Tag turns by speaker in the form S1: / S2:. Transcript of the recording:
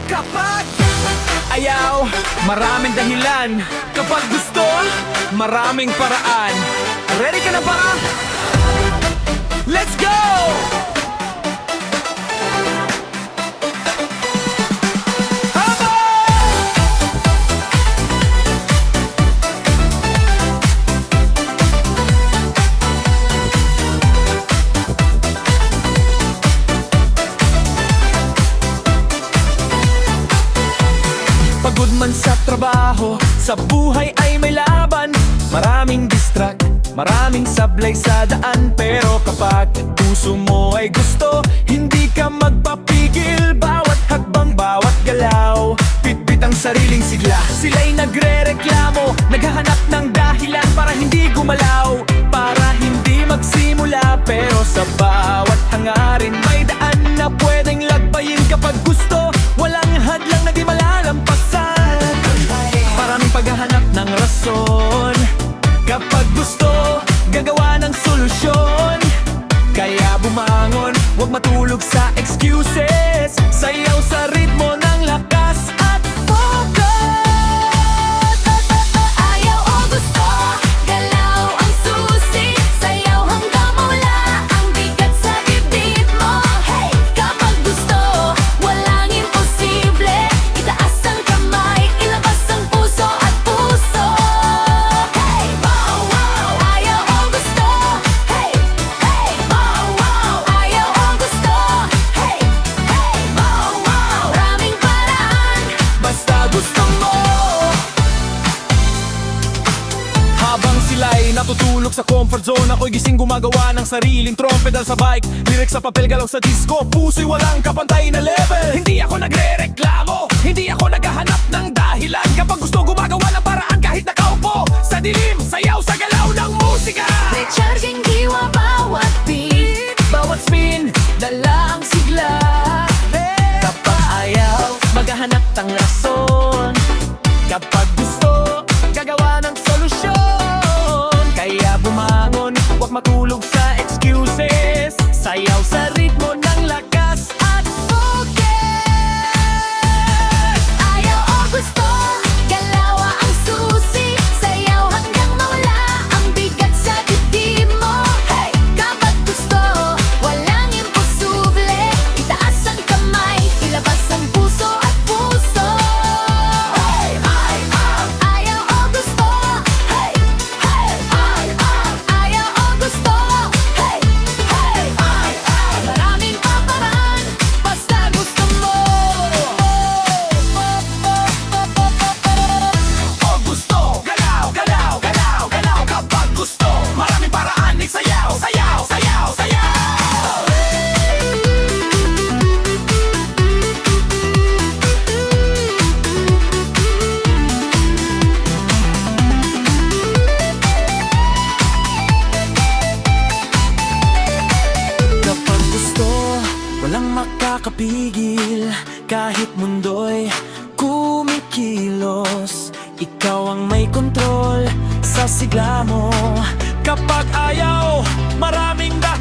S1: Kapag ayaw, maraming dahilan. Kapag gusto, maraming paraan. Ready ka na ba? Let's go! Pagod man sa trabaho, sa buhay ay may laban. Maraming distract, maraming sablay sa daan. Pero kapag puso mo ay gusto, hindi ka magpapigil. Bawat hakbang, bawat galaw, bitbit ang sariling sigla. Sila'y nagre-reklamo, naghahanap ng dahilan para hindi gumalaw, para hindi magsimula. Pero sa bawat hangarin may daan na pwedeng lagpayin. Kapag gusto, walang hadlang na di malalampasan. Maraming paghahanap ng rason. Kapag gusto, gagawa ng solusyon. Kaya bumangon, huwag matulog sa excuses. Sayaw sa ritmo ng lakas at focus.
S2: Ayaw o gusto, galaw ang susi. Sayaw hanggang mawala ang bigat sa dibdib mo. Hey! Kapag gusto, walang imposible. Itaas ang kamay, ilabas ang puso at puso. Hey! Wow, wow! Ayaw o gusto. Hey! Hey! Wow, wow! Ayaw o gusto. Hey! Hey! Wow, wow! Maraming paraan,
S1: basta gusto mo. Habang sila'y natutulog sa comfort zone, ako'y gising gumagawa ng sariling trompedal sa bike. Lyrics sa papel, galaw sa disco, puso'y walang kapantay na level. Hindi ako nagre-reklamo, hindi ako naghahanap ng dahilan. Kapag gusto gumagawa ng paraan kahit nakaupo sa dilim, sayaw sa galaw ng musika.
S2: recharging diwa bawat beat.
S1: Bawat spin, dala ang sigla. Kapag ayaw, maghahanap ng rason. Kapag gusto, gagawa ng solusyon. Kaya bumangon, huwag matulog sa excuses. Sayaw sa ritmo ng lakas at focus.
S2: Ayaw o gusto, galawa ang susi. Sayaw hanggang mawala ang bigat sa dibdib mo. Hey! Kapag gusto, walang imposible. Itaas ang kamay, ilabas ang puso at puso. Hey! Ayaw o gusto. Hey! Hey! Ayaw o gusto. Hey! Hey! Maraming paparaan, basta gusto mo.
S1: O gusto, galaw, galaw, galaw, galaw. Kapag gusto, maraming paraan. Sayaw, sayaw, sayaw, sayaw. Kapag gusto, walang makakapigil. Kahit mundo'y kumikilos, ikaw ang may kontrol sa sigla mo. Kapag ayaw, maraming dahilan.